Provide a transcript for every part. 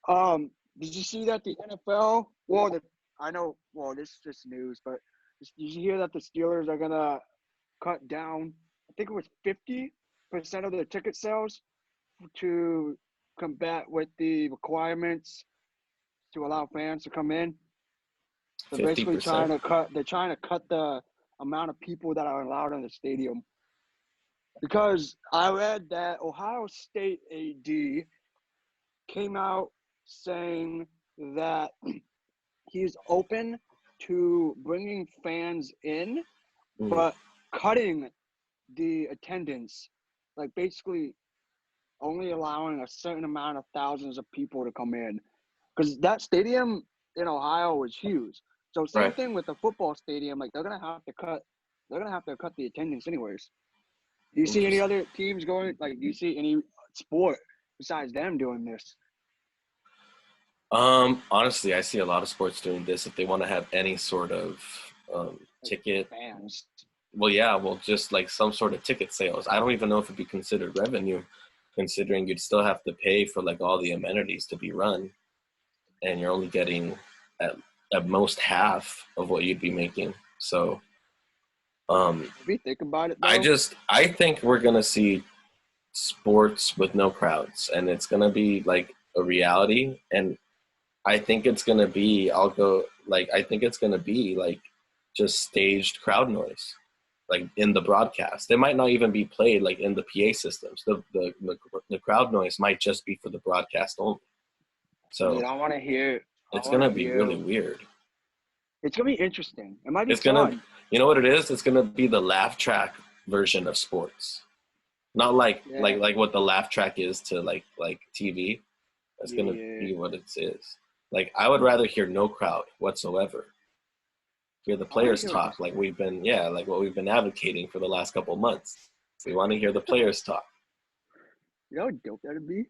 Did you see that the NFL? Well, I know. Well, this is just news, but did you hear that the Steelers are gonna cut down? I think it was 50% of their ticket sales to combat with the requirements to allow fans to come in. They're basically 50%. They're trying to cut the amount of people that are allowed in the stadium. Because I read that Ohio State AD came out saying that he's open to bringing fans in, but cutting the attendance, like basically only allowing a certain amount of thousands of people to come in. Because that stadium in Ohio was huge. So same Right. thing with the football stadium. Like they're gonna have to cut the attendance anyways. Do you see any other teams going? Like, do you see any sport besides them doing this? Honestly, I see a lot of sports doing this if they want to have any sort of ticket. Fans. Well, yeah, well, just like some sort of ticket sales. I don't even know if it'd be considered revenue, considering you'd still have to pay for like all the amenities to be run, and you're only getting at most half of what you'd be making. So, If you think about it, though, I think we're gonna see sports with no crowds, and it's gonna be like a reality. And I think it's gonna be, I think it's gonna be like just staged crowd noise, like in the broadcast. It might not even be played like in the PA systems. The crowd noise might just be for the broadcast only. So dude, I want to hear. it's gonna be really weird. It's gonna be interesting. It might be It's fun. gonna, you know what it is? It's gonna be the laugh track version of sports, not like what the laugh track is to like TV. That's gonna be what it is. Like I would rather hear no crowd whatsoever. Hear the players talk like what we've been advocating for the last couple of months. We want to hear the players talk. You know how dope that'd be?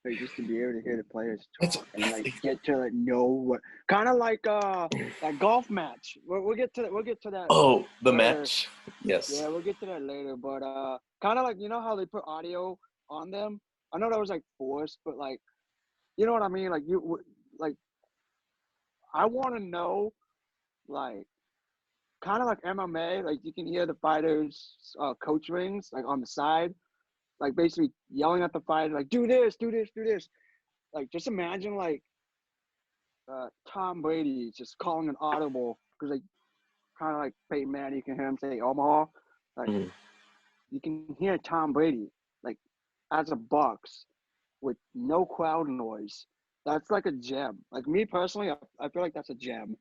Like just to be able to hear the players talk and like get to like know what kind of like that golf match. We'll get to that. Oh, the later. match. Yes. Yeah, we'll get to that later. But kind of like you know how they put audio on them. I know that was like forced, but like you know what I mean. Like I want to know like kind of like MMA. Like you can hear the fighters' coach rings like on the side. Like basically yelling at the fighter, like do this, do this, do this. Like just imagine like Tom Brady just calling an audible because like kind of like Peyton Manning, you can hear him say Omaha. Like you can hear Tom Brady like as a Bucks with no crowd noise. That's like a gem. Like me personally, I feel like that's a gem.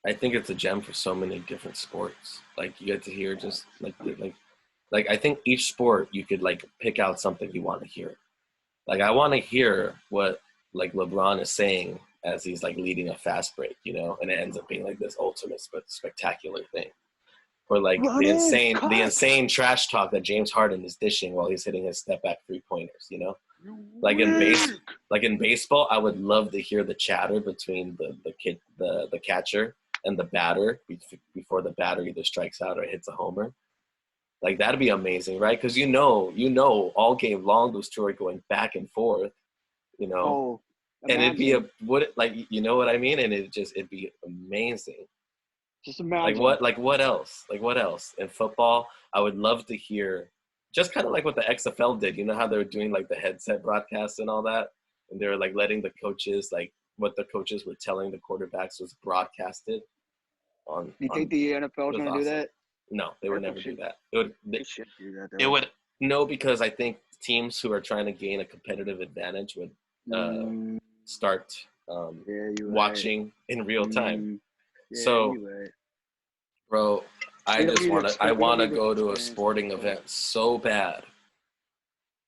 I think it's a gem for so many different sports. Like you get to hear just like I think each sport you could like pick out something you want to hear. Like I want to hear what like LeBron is saying as he's like leading a fast break, you know, and it ends up being like this ultimate spectacular thing. Or like the insane trash talk that James Harden is dishing while he's hitting his step back 3-pointers, you know? Like in baseball, I would love to hear the chatter between the catcher and the batter before the batter either strikes out or hits a homer. Like that'd be amazing, right? Because you know, all game long those two are going back and forth, you know, and it'd be you know what I mean? And it'd be amazing. Just imagine. Like what else? Like what else? In football, I would love to hear, just kind of like what the XFL did. You know how they were doing like the headset broadcasts and all that, and they were like letting the coaches like what the coaches were telling the quarterbacks was broadcasted on. You think the NFL is going to do that? No, they would never do that. They should do that. It would because I think teams who are trying to gain a competitive advantage would start watching in real time. Yeah, so, bro, I want to go to a sporting event so bad.